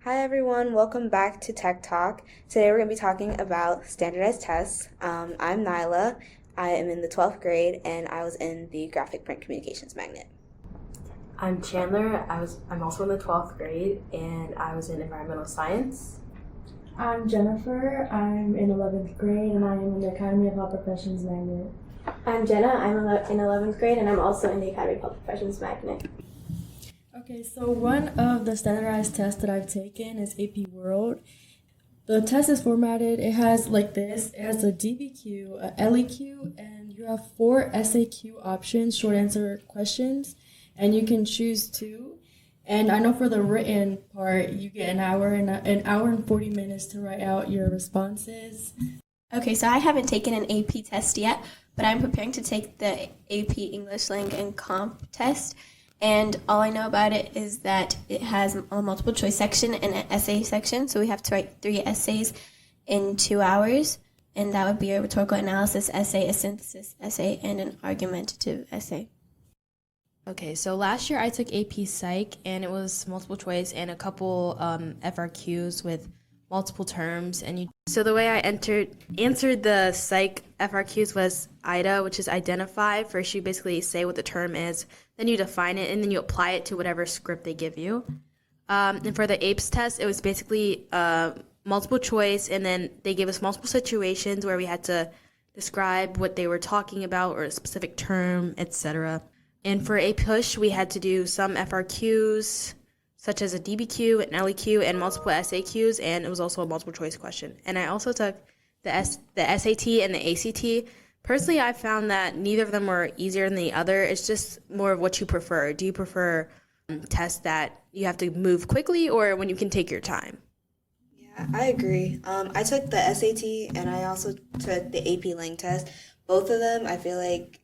Hi everyone, welcome back to Tech Talk. Today we're going to be talking about standardized tests. I'm Nyla. I am in the 12th grade and I was in the graphic print communications magnet. I'm Chandler. I'm also in the 12th grade and I was in environmental science. I'm Jennifer. I'm in 11th grade and I am in the Academy of Health Professions magnet. I'm Jenna. I'm in 11th grade and I'm also in the Academy of Health Professions magnet. Okay, so one of the standardized tests that I've taken is AP World. The test is formatted, it has like this. It has a DBQ, a LEQ, and you have 4 SAQ options, short answer questions, and you can choose 2. And I know for the written part, you get an hour and 40 minutes to write out your responses. Okay, so I haven't taken an AP test yet, but I'm preparing to take the AP English Lang and Comp test. And all I know about it is that it has a multiple choice section and an essay section. So we have to write 3 essays in 2 hours. And that would be a rhetorical analysis essay, a synthesis essay, and an argumentative essay. Okay, so last year I took AP Psych, and it was multiple choice and a couple FRQs with multiple terms. So the way I answered the Psych FRQs was IDA, which is identify. First, you basically say what the term is, then you define it, and then you apply it to whatever script they give you. And for the APES test, it was basically multiple choice, and then they gave us multiple situations where we had to describe what they were talking about or a specific term, etc. And for a push, we had to do some FRQs, such as a DBQ, an LEQ, and multiple SAQs, and it was also a multiple choice question. And I also took the SAT and the ACT. Personally, I found that neither of them were easier than the other. It's just more of what you prefer. Do you prefer tests that you have to move quickly or when you can take your time? Yeah, I agree. I took the SAT and I also took the AP Lang test. Both of them, I feel like,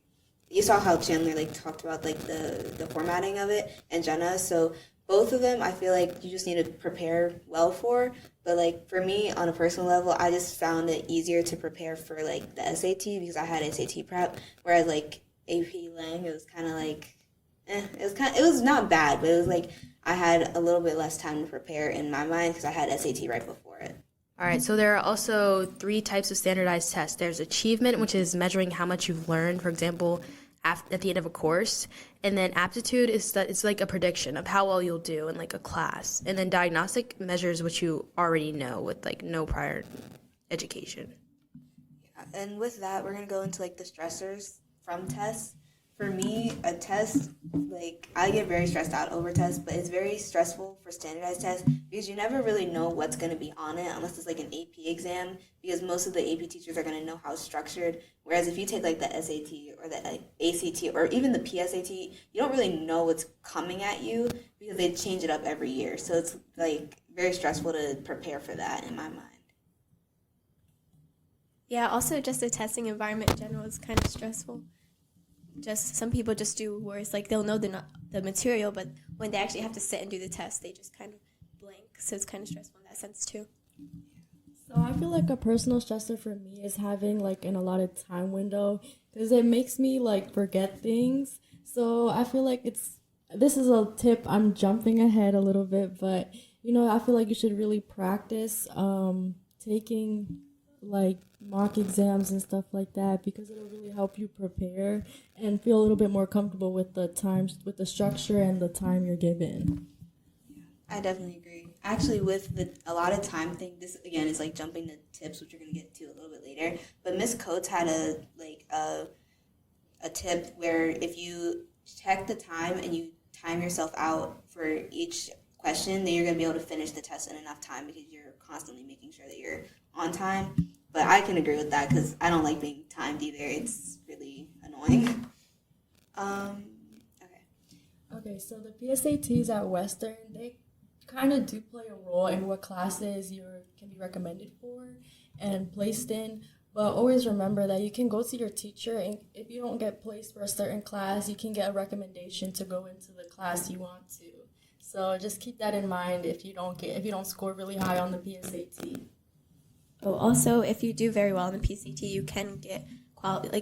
you saw how Chandler talked about the formatting of it, and Jenna, so both of them I feel like you just need to prepare well for, but for me on a personal level I just found it easier to prepare for the SAT because I had SAT prep, whereas AP Lang it was kind of it was not bad, but it was I had a little bit less time to prepare in my mind because I had SAT right before it. All right, so there are also 3 types of standardized tests. There's achievement, which is measuring how much you've learned, for example, at the end of a course. And then aptitude it's like a prediction of how well you'll do in a class. And then diagnostic measures what you already know with no prior education. Yeah, and with that, we're going to go into the stressors from tests. For me, a test, I get very stressed out over tests, but it's very stressful for standardized tests because you never really know what's going to be on it unless it's an AP exam, because most of the AP teachers are going to know how it's structured. Whereas if you take the SAT or the ACT or even the PSAT, you don't really know what's coming at you because they change it up every year. So it's very stressful to prepare for that in my mind. Yeah, also just the testing environment in general is kind of stressful. Just some people just do worse, they'll know the material, but when they actually have to sit and do the test, they just kind of blank. So it's kind of stressful in that sense too. So I feel like a personal stressor for me is having an allotted time window because it makes me forget things. So I feel like this is a tip. I'm jumping ahead a little bit, but I feel like you should really practice taking mock exams and stuff like that because it'll really help you prepare and feel a little bit more comfortable with the structure and the time you're given. I definitely agree. Actually, with the allotted time thing, this again is jumping to tips, which we're gonna get to a little bit later. But Miss Coates had a tip where if you check the time and you time yourself out for each question, then you're gonna be able to finish the test in enough time because you're constantly making sure that you're on time. But I can agree with that because I don't like being timed either. It's really annoying. Okay, so the PSATs at Western, they kind of do play a role in what classes you can be recommended for and placed in. But always remember that you can go to your teacher, and if you don't get placed for a certain class, you can get a recommendation to go into the class you want to. So just keep that in mind if you don't score really high on the PSAT. Oh, also, if you do very well in the PCT, you can get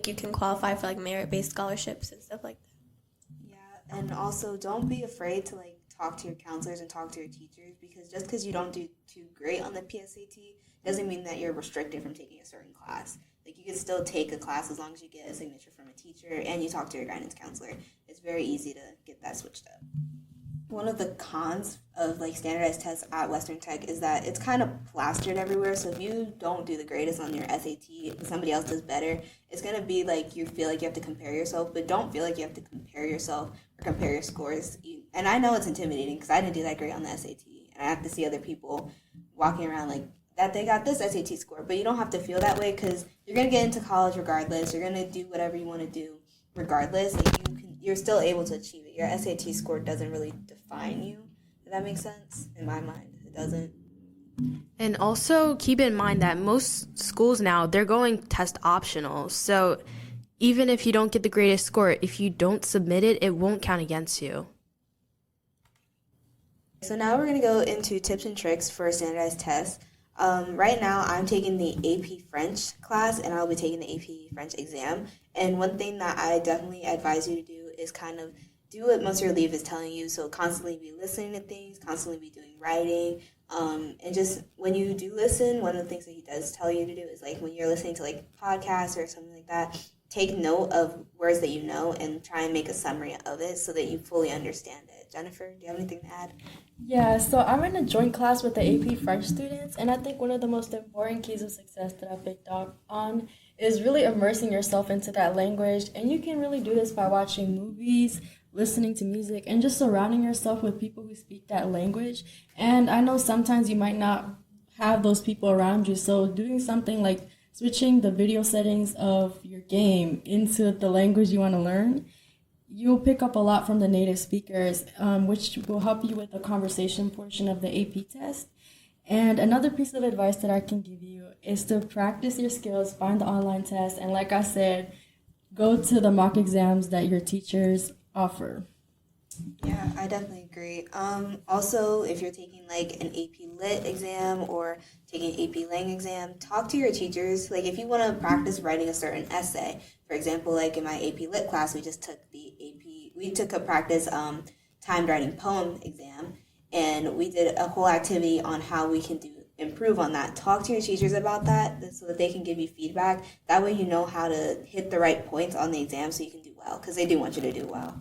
you can qualify for merit-based scholarships and stuff like that. Yeah, and also don't be afraid to talk to your counselors and talk to your teachers, because just because you don't do too great on the PSAT doesn't mean that you're restricted from taking a certain class. Like, you can still take a class as long as you get a signature from a teacher and you talk to your guidance counselor. It's very easy to get that switched up. One of the cons of like standardized tests at Western Tech is that it's kind of plastered everywhere. So if you don't do the greatest on your SAT and somebody else does better, it's going to be like you feel like you have to compare yourself, but don't feel like you have to compare yourself or compare your scores. And I know it's intimidating because I didn't do that great on the SAT, and I have to see other people walking around like that they got this SAT score, but you don't have to feel that way because you're going to get into college regardless. You're going to do whatever you want to do regardless. Like, you're still able to achieve it. Your SAT score doesn't really define you, if that makes sense. In my mind, it doesn't. And also keep in mind that most schools now, they're going test optional. So even if you don't get the greatest score, if you don't submit it, it won't count against you. So now we're going to go into tips and tricks for standardized tests. Right now, I'm taking the AP French class, and I'll be taking the AP French exam. And one thing that I definitely advise you to do is kind of do what Monsieur Leave is telling you. So constantly be listening to things, constantly be doing writing. And just when you do listen, one of the things that he does tell you to do is, like, when you're listening to like podcasts or something like that, take note of words that you know and try and make a summary of it so that you fully understand it. Jennifer, do you have anything to add? Yeah, so I'm in a joint class with the AP French students, and I think one of the most important keys of success that I picked up on is really immersing yourself into that language. And you can really do this by watching movies, listening to music, and just surrounding yourself with people who speak that language. And I know sometimes you might not have those people around you, so doing something like switching the video settings of your game into the language you want to learn, you'll pick up a lot from the native speakers, which will help you with the conversation portion of the AP test. And another piece of advice that I can give you is to practice your skills, find the online test, and like I said, go to the mock exams that your teachers offer. Yeah, I definitely agree. Also, if you're taking like an AP Lit exam or taking an AP Lang exam, talk to your teachers. Like, if you want to practice writing a certain essay, for example, like in my AP Lit class, we took a practice timed writing poem exam, and we did a whole activity on how we can improve on that. Talk to your teachers about that so that they can give you feedback. That way you know how to hit the right points on the exam so you can do well, because they do want you to do well.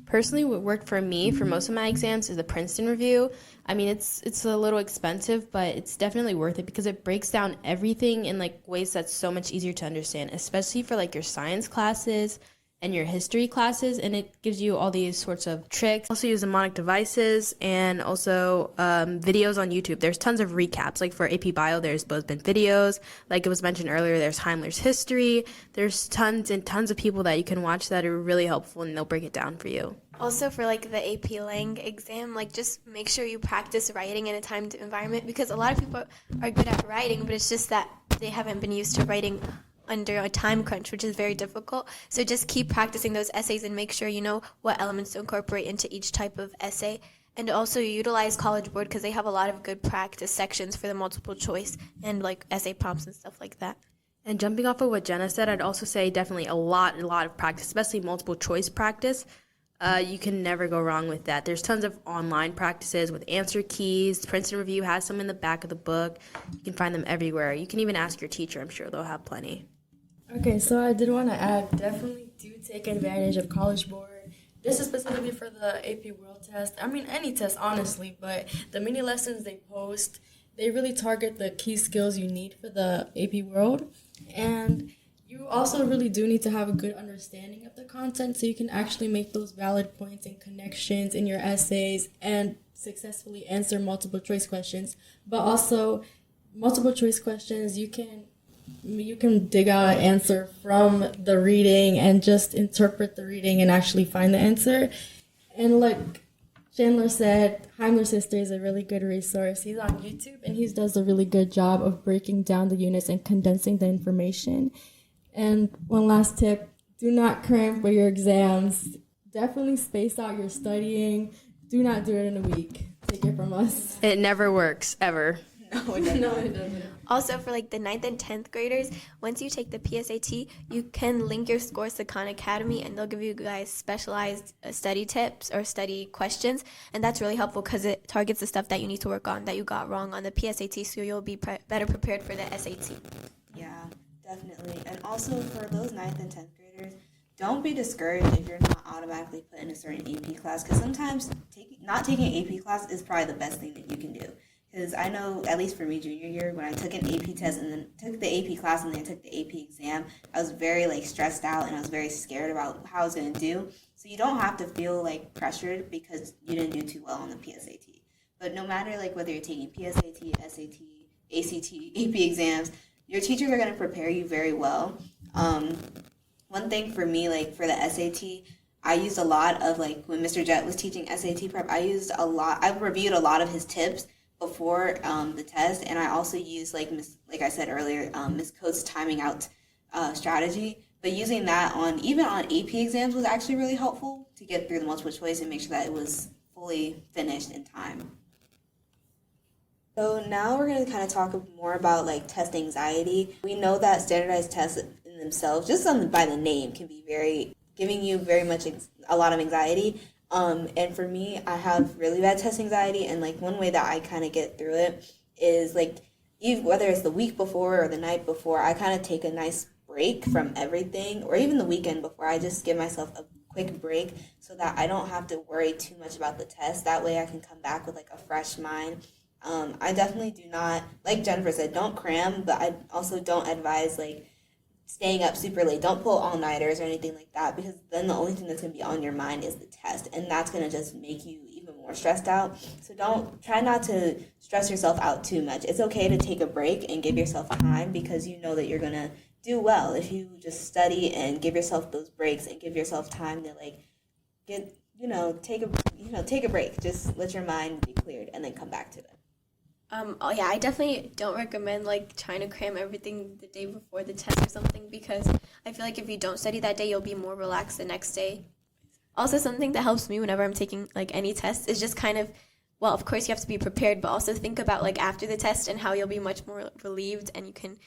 Personally, what worked for me for most of my exams is the Princeton review. I mean, it's a little expensive, but it's definitely worth it because it breaks down everything in like ways that's so much easier to understand, especially for like your science classes and your history classes, and it gives you all these sorts of tricks. Also use mnemonic devices and also videos on YouTube. There's tons of recaps. Like for AP Bio, there's both been videos. Like it was mentioned earlier, there's Heimler's History. There's tons and tons of people that you can watch that are really helpful, and they'll break it down for you. Also, for like the AP Lang exam, like just make sure you practice writing in a timed environment, because a lot of people are good at writing, but it's just that they haven't been used to writing under a time crunch, which is very difficult. So just keep practicing those essays and make sure you know what elements to incorporate into each type of essay. And also utilize College Board because they have a lot of good practice sections for the multiple choice and like essay prompts and stuff like that. And jumping off of what Jenna said, I'd also say definitely a lot of practice, especially multiple choice practice. You can never go wrong with that. There's tons of online practices with answer keys. Princeton Review has some in the back of the book. You can find them everywhere. You can even ask your teacher. I'm sure they'll have plenty. Okay, so I did want to add, definitely do take advantage of College Board. This is specifically for the AP World Test. I mean, any test, honestly, but the mini lessons they post, they really target the key skills you need for the AP World. And you also really do need to have a good understanding of the content so you can actually make those valid points and connections in your essays and successfully answer multiple choice questions. But also, multiple choice questions, you can dig out an answer from the reading and just interpret the reading and actually find the answer. And like Chandler said, Heimler's History is a really good resource. He's on YouTube and he does a really good job of breaking down the units and condensing the information. And one last tip, do not cram for your exams. Definitely space out your studying. Do not do it in a week. Take it from us. It never works, ever. No, it does No, not. it doesn't. Also, for like the 9th and 10th graders, once you take the PSAT, you can link your scores to Khan Academy, and they'll give you guys specialized study tips or study questions, and that's really helpful because it targets the stuff that you need to work on that you got wrong on the PSAT, so you'll be better prepared for the SAT. Yeah, definitely. And also for those 9th and 10th graders, don't be discouraged if you're not automatically put in a certain AP class, because sometimes not taking an AP class is probably the best thing that you can do. Because I know, at least for me, junior year, when I took an AP test and then took the AP class and then took the AP exam, I was very stressed out and I was very scared about how I was going to do. So you don't have to feel pressured because you didn't do too well on the PSAT. But no matter whether you're taking PSAT, SAT, ACT, AP exams, your teachers are going to prepare you very well. One thing for me, for the SAT, I used a lot of when Mr. Jett was teaching SAT prep, I reviewed a lot of his tips before the test, and I also used like I said earlier, Miss Coates' timing out strategy. But using that even on AP exams was actually really helpful to get through the multiple choice and make sure that it was fully finished in time. So now we're going to kind of talk more about test anxiety. We know that standardized tests in themselves, just by the name, can be giving you very much a lot of anxiety. And for me, I have really bad test anxiety, and one way that I kind of get through it is whether it's the week before or the night before, I kind of take a nice break from everything, or even the weekend before, I just give myself a quick break so that I don't have to worry too much about the test. That way I can come back with a fresh mind. I definitely do not, like Jennifer said, don't cram, but I also don't advise staying up super late. Don't pull all-nighters or anything like that, because then the only thing that's going to be on your mind is the test, and that's going to just make you even more stressed out. So try not to stress yourself out too much. It's okay to take a break and give yourself time, because you know that you're going to do well if you just study and give yourself those breaks and give yourself time to take a break. Just let your mind be cleared and then come back to it. I definitely don't recommend trying to cram everything the day before the test or something, because I feel if you don't study that day, you'll be more relaxed the next day. Also, something that helps me whenever I'm taking any test is just kind of, well, of course you have to be prepared, but also think about after the test and how you'll be much more relieved, and you can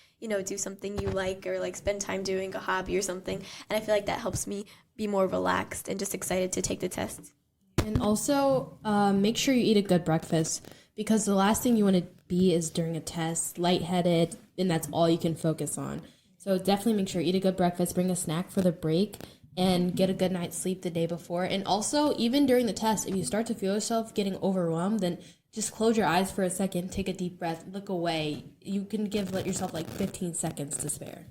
do something you like, or spend time doing a hobby or something. And I feel that helps me be more relaxed and just excited to take the test. And also, make sure you eat a good breakfast, because the last thing you want to be is during a test, lightheaded, and that's all you can focus on. So definitely make sure you eat a good breakfast, bring a snack for the break, and get a good night's sleep the day before. And also, even during the test, if you start to feel yourself getting overwhelmed, then just close your eyes for a second, take a deep breath, look away. You can let yourself 15 seconds to spare.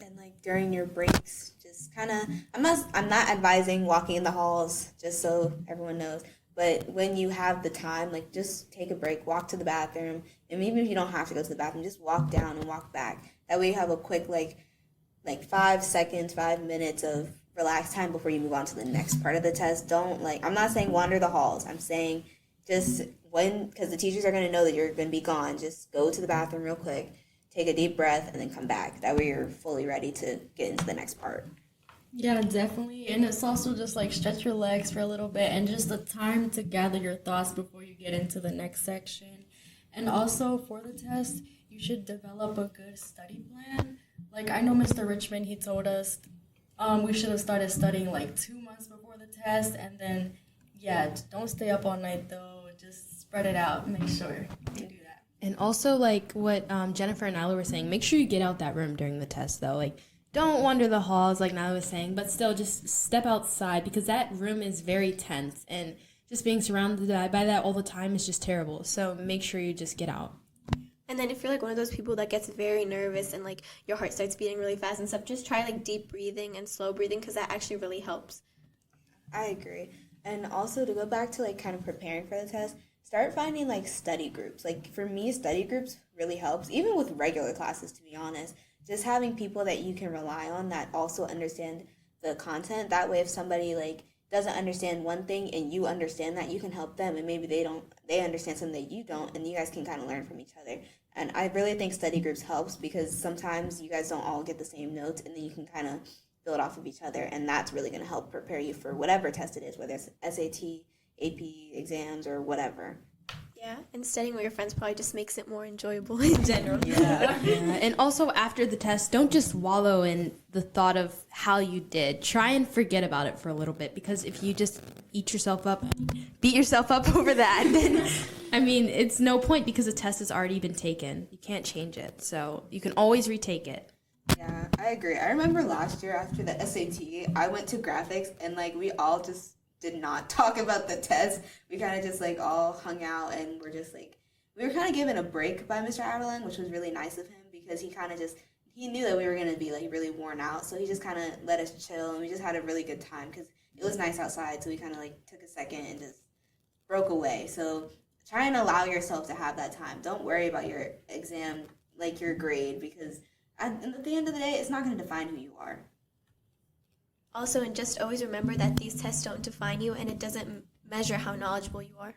And during your breaks, just kind of, I'm not advising walking in the halls, just so everyone knows. But when you have the time, just take a break, walk to the bathroom, and even if you don't have to go to the bathroom, just walk down and walk back. That way you have a quick 5 seconds, 5 minutes of relaxed time before you move on to the next part of the test. Don't I'm not saying wander the halls. I'm saying just because the teachers are going to know that you're going to be gone, just go to the bathroom real quick, take a deep breath, and then come back. That way you're fully ready to get into the next part. Yeah, definitely. And it's also just stretch your legs for a little bit, and just the time to gather your thoughts before you get into the next section. And also for the test, you should develop a good study plan. I know Mr. Richmond, he told us we should have started studying 2 months before the test, and then, don't stay up all night though. Just spread it out. Make sure you do that. And also, what Jennifer and Nylah were saying, make sure you get out that room during the test, though. Don't wander the halls like Nylah was saying, but still just step outside, because that room is very tense, and just being surrounded by that all the time is just terrible. So make sure you just get out. And then if you're one of those people that gets very nervous and your heart starts beating really fast and stuff, just try deep breathing and slow breathing, because that actually really helps. I agree. And also, to go back to kind of preparing for the test, start finding study groups. For me, study groups really helps, even with regular classes, to be honest. Just having people that you can rely on that also understand the content. That way, if somebody doesn't understand one thing and you understand that, you can help them, and maybe they understand something that you don't, and you guys can kind of learn from each other. And I really think study groups helps, because sometimes you guys don't all get the same notes, and then you can kind of build off of each other, and that's really going to help prepare you for whatever test it is, whether it's SAT, AP exams, or whatever. Yeah, Yeah, and studying with your friends probably just makes it more enjoyable in general. Yeah. And also after the test, don't just wallow in the thought of how you did. Try and forget about it for a little bit, because if you just beat yourself up over that, then I mean, it's no point because the test has already been taken. You can't change it. So you can always retake it. Yeah, I agree. I remember last year after the SAT, I went to graphics and like we all just did not talk about the test. We kind of just like all hung out and we're just like, we were kind of given a break by Mr. Adeline, which was really nice of him because he kind of just, he knew that we were going to be like really worn out. So he just kind of let us chill and we just had a really good time because it was nice outside. So we kind of like took a second and just broke away. So try and allow yourself to have that time. Don't worry about your exam, like your grade, because at the end of the day, it's not going to define who you are. Also, and just always remember that these tests don't define you and it doesn't measure how knowledgeable you are.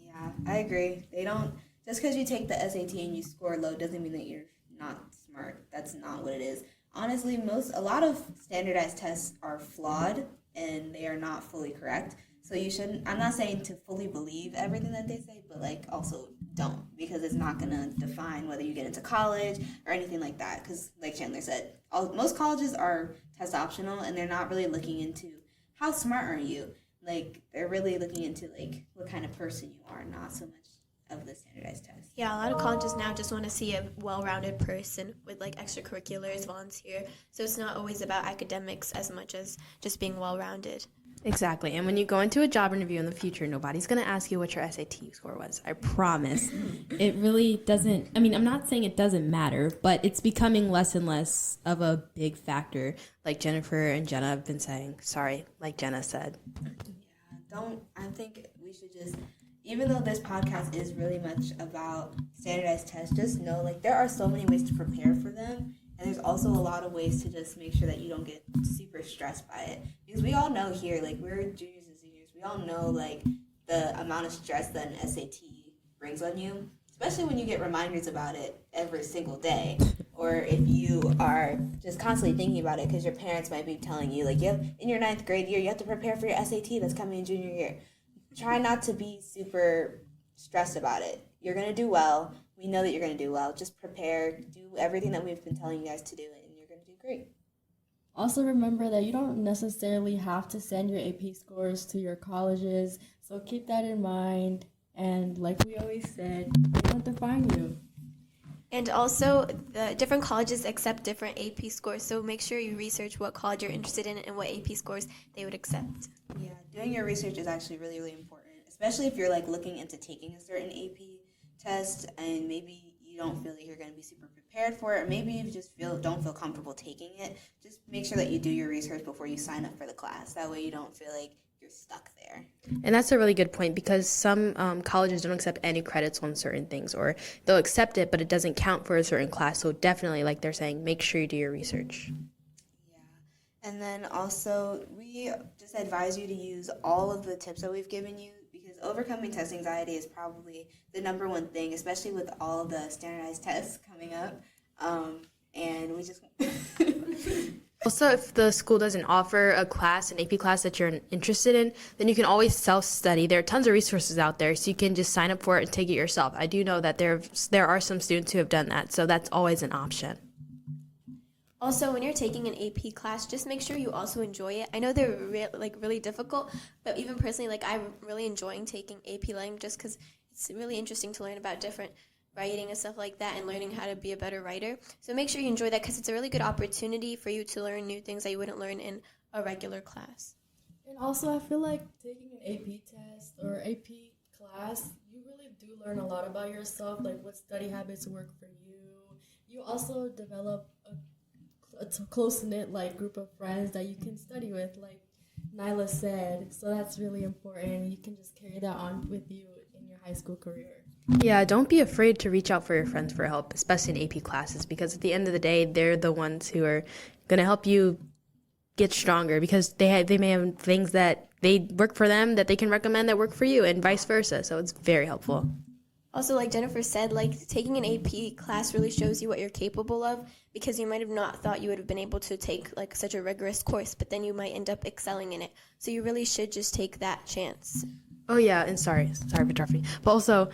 Yeah, I agree. They don't, just because you take the SAT and you score low doesn't mean that you're not smart. That's not what it is. Honestly, a lot of standardized tests are flawed and they are not fully correct. So you shouldn't, I'm not saying to fully believe everything that they say, but like also don't, because it's not going to define whether you get into college or anything like that. Because like Chandler said, most colleges are test optional and they're not really looking into how smart are you. Like they're really looking into like what kind of person you are, not so much of the standardized test. Yeah, a lot of colleges now just want to see a well-rounded person with like extracurriculars, volunteer. So it's not always about academics as much as just being well-rounded. Exactly. And when you go into a job interview in the future, nobody's going to ask you what your SAT score was. I promise. It really doesn't, I mean, I'm not saying it doesn't matter, but it's becoming less and less of a big factor, like Jennifer and Jenna have been saying. Sorry, like Jenna said. Yeah, I think we should just, even though this podcast is really much about standardized tests, just know like there are so many ways to prepare for them. And there's also a lot of ways to just make sure that you don't get super stressed by it. Because we all know here, like we're juniors and seniors, we all know like the amount of stress that an SAT brings on you, especially when you get reminders about it every single day. Or if you are just constantly thinking about it because your parents might be telling you, like, in your 9th grade year, you have to prepare for your SAT that's coming in junior year. Try not to be super stressed about it. You're going to do well. We know that you're going to do well. Just prepare, do everything that we've been telling you guys to do, and you're going to do great. Also remember that you don't necessarily have to send your AP scores to your colleges, so keep that in mind. And like we always said, they don't define you. And also, the different colleges accept different AP scores, so make sure you research what college you're interested in and what AP scores they would accept. Yeah, doing your research is actually really, really important, especially if you're like looking into taking a certain AP test and maybe you don't feel like you're going to be super prepared for it, or maybe you just don't feel comfortable taking it. Just make sure that you do your research before you sign up for the class. That way you don't feel like you're stuck there. And that's a really good point, because some colleges don't accept any credits on certain things, or they'll accept it, but it doesn't count for a certain class. So definitely, like they're saying, make sure you do your research. Yeah. And then also, we just advise you to use all of the tips that we've given you, because overcoming test anxiety is probably the number one thing, especially with all the standardized tests coming up. And we just... Also, if the school doesn't offer a class, an AP class that you're interested in, then you can always self-study. There are tons of resources out there, so you can just sign up for it and take it yourself. I do know that there are some students who have done that, so that's always an option. Also, when you're taking an AP class, just make sure you also enjoy it. I know they're really difficult, but even personally, like I'm really enjoying taking AP language just because it's really interesting to learn about different writing and stuff like that and learning how to be a better writer. So make sure you enjoy that because it's a really good opportunity for you to learn new things that you wouldn't learn in a regular class. And also, I feel like taking an AP test or AP class, you really do learn a lot about yourself, like what study habits work for you. You also develop a close-knit like group of friends that you can study with, like Nylah said. So that's really important. You can just carry that on with you in your high school career. Yeah, don't be afraid to reach out for your friends for help, especially in AP classes, because at the end of the day, they're the ones who are going to help you get stronger, because they may have things that they work for them that they can recommend that work for you, and vice versa. So it's very helpful. Also, like Jennifer said, like taking an AP class really shows you what you're capable of, because you might have not thought you would have been able to take like such a rigorous course, but then you might end up excelling in it. So you really should just take that chance. Oh yeah, and sorry for interrupting. But also,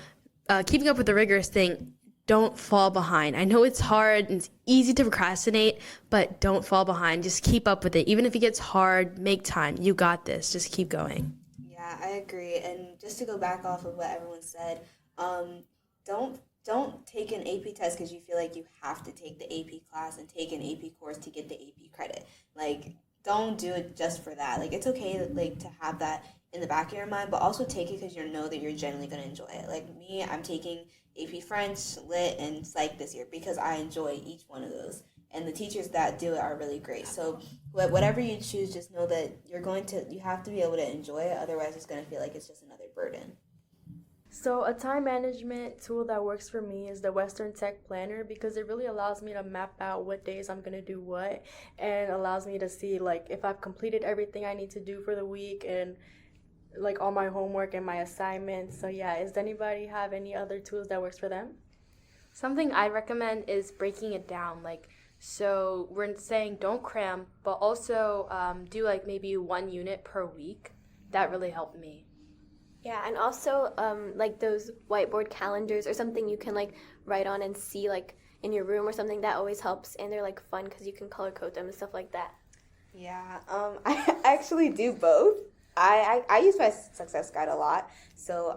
keeping up with the rigorous thing, don't fall behind. I know it's hard and it's easy to procrastinate, but don't fall behind. Just keep up with it. Even if it gets hard, make time. You got this. Just keep going. Yeah, I agree. And just to go back off of what everyone said, don't take an AP test because you feel like you have to take the AP class and take an AP course to get the AP credit. Like, don't do it just for that. Like, it's okay like to have that in the back of your mind, but also take it because you know that you're genuinely going to enjoy it. Like me, I'm taking AP French, Lit, and Psych this year because I enjoy each one of those. And the teachers that do it are really great. So whatever you choose, just know that you have to be able to enjoy it. Otherwise, it's going to feel like it's just another burden. So a time management tool that works for me is the Western Tech Planner because it really allows me to map out what days I'm going to do what and allows me to see like if I've completed everything I need to do for the week and like all my homework and my assignments. So yeah, does anybody have any other tools that works for them? Something I recommend is breaking it down. Like, so we're saying don't cram, but also do like maybe 1 unit per week. That really helped me. Yeah, and also like those whiteboard calendars or something you can like write on and see like in your room or something. That always helps, and they're like fun because you can color code them and stuff like that. Yeah, I actually do both. I use my success guide a lot, so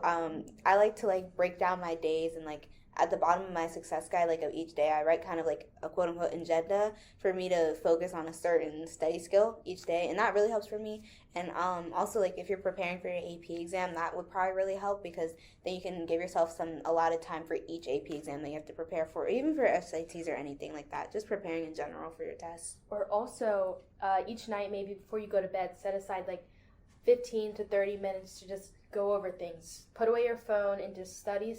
I like to like break down my days and like at the bottom of my success guide, like of each day, I write kind of like a quote unquote agenda for me to focus on a certain study skill each day, and that really helps for me. And also like if you're preparing for your AP exam, that would probably really help because then you can give yourself a lot of time for each AP exam that you have to prepare for, or even for SATs or anything like that. Just preparing in general for your tests. Or also each night, maybe before you go to bed, set aside like 15 to 30 minutes to just go over things. Put away your phone and just study.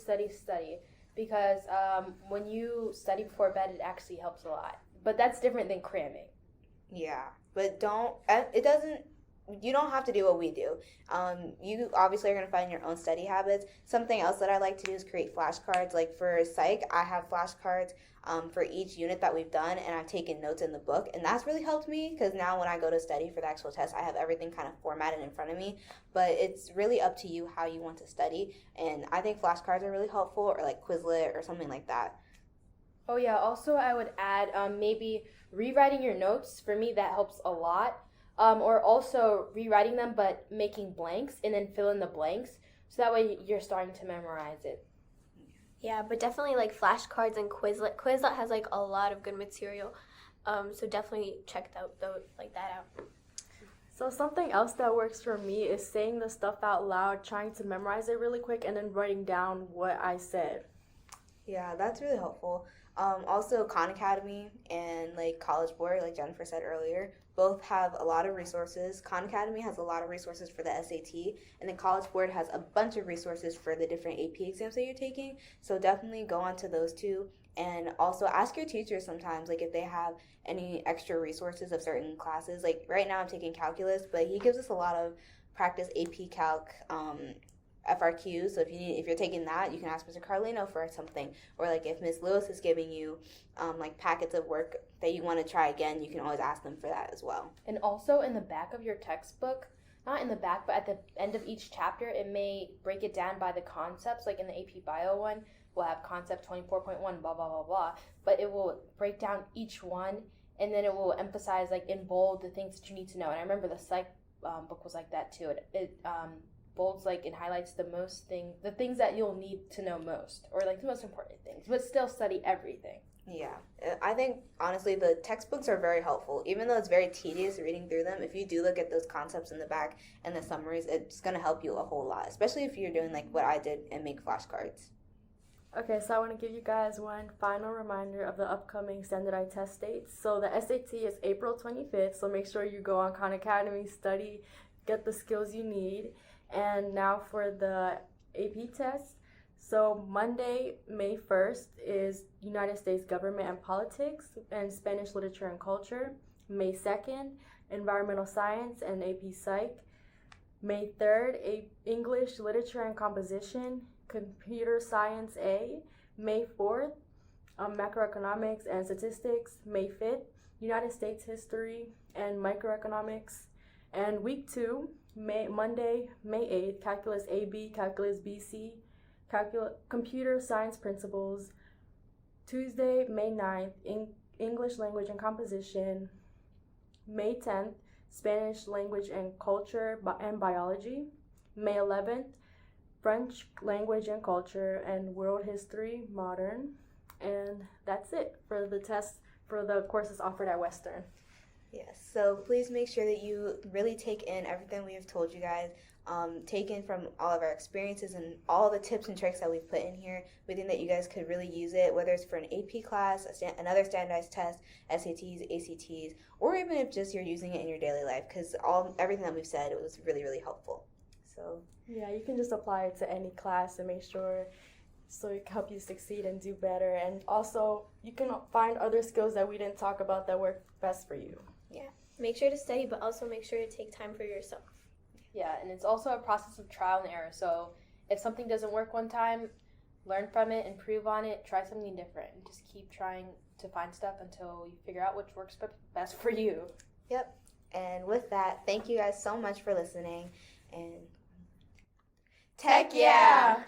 Because when you study before bed, it actually helps a lot. But that's different than cramming. Yeah, but you don't have to do what we do. You obviously are going to find your own study habits. Something else that I like to do is create flashcards. Like for Psych, I have flashcards for each unit that we've done, and I've taken notes in the book, and that's really helped me because now when I go to study for the actual test, I have everything kind of formatted in front of me. But it's really up to you how you want to study, and I think flashcards are really helpful, or like Quizlet or something like that. Oh yeah, also I would add maybe rewriting your notes. For me, that helps a lot. Or also rewriting them but making blanks and then fill in the blanks so that way you're starting to memorize it. Yeah, but definitely like flashcards and Quizlet. Quizlet has like a lot of good material, so definitely check that out. So something else that works for me is saying the stuff out loud, trying to memorize it really quick, and then writing down what I said. Yeah, that's really helpful. Also, Khan Academy and like College Board, like Jennifer said earlier, both have a lot of resources. Khan Academy has a lot of resources for the SAT, and then College Board has a bunch of resources for the different AP exams that you're taking. So definitely go on to those two, and also ask your teachers sometimes, like if they have any extra resources of certain classes. Like right now, I'm taking calculus, but he gives us a lot of practice AP Calc. FRQs, so if you're taking that, you can ask Mr. Carlino for something, or like if Ms. Lewis is giving you like packets of work that you want to try again, you can always ask them for that as well. And also in the back of your textbook, not in the back, but at the end of each chapter, it may break it down by the concepts. Like in the AP Bio one, we'll have concept 24.1, blah, blah, blah, blah, but it will break down each one, and then it will emphasize like in bold the things that you need to know. And I remember the Psych book was like that too. It bolds like and highlights the things that you'll need to know most, or like the most important things, but still study everything. Yeah, I think honestly the textbooks are very helpful, even though it's very tedious reading through them. If you do look at those concepts in the back and the summaries, it's going to help you a whole lot, especially if you're doing like what I did and make flashcards. Okay, so I want to give you guys one final reminder of the upcoming standardized test dates. So the SAT is April 25th, so make sure you go on Khan Academy, study, get the skills you need. And now for the AP test. So Monday, May 1st is United States Government and Politics and Spanish Literature and Culture. May 2nd, Environmental Science and AP Psych. May 3rd, English Literature and Composition, Computer Science A. May 4th, Macroeconomics and Statistics. May 5th, United States History and Microeconomics. And week 2, Monday, May 8th, Calculus AB, Calculus BC, computer science principles. Tuesday, May 9th, English language and composition. May 10th, Spanish language and culture and biology. May 11th, French language and culture and world history, modern. And that's it for the tests for the courses offered at Western. Yes, so please make sure that you really take in everything we have told you guys, take in from all of our experiences and all the tips and tricks that we've put in here. We think that you guys could really use it, whether it's for an AP class, another standardized test, SATs, ACTs, or even if just you're using it in your daily life, because everything that we've said, it was really, really helpful. So yeah, you can just apply it to any class and make sure so it can help you succeed and do better. And also, you can find other skills that we didn't talk about that work best for you. Yeah. Make sure to study, but also make sure to take time for yourself. Yeah, and it's also a process of trial and error. So if something doesn't work one time, learn from it, improve on it, try something different, and just keep trying to find stuff until you figure out which works best for you. Yep. And with that, thank you guys so much for listening. And Tech yeah!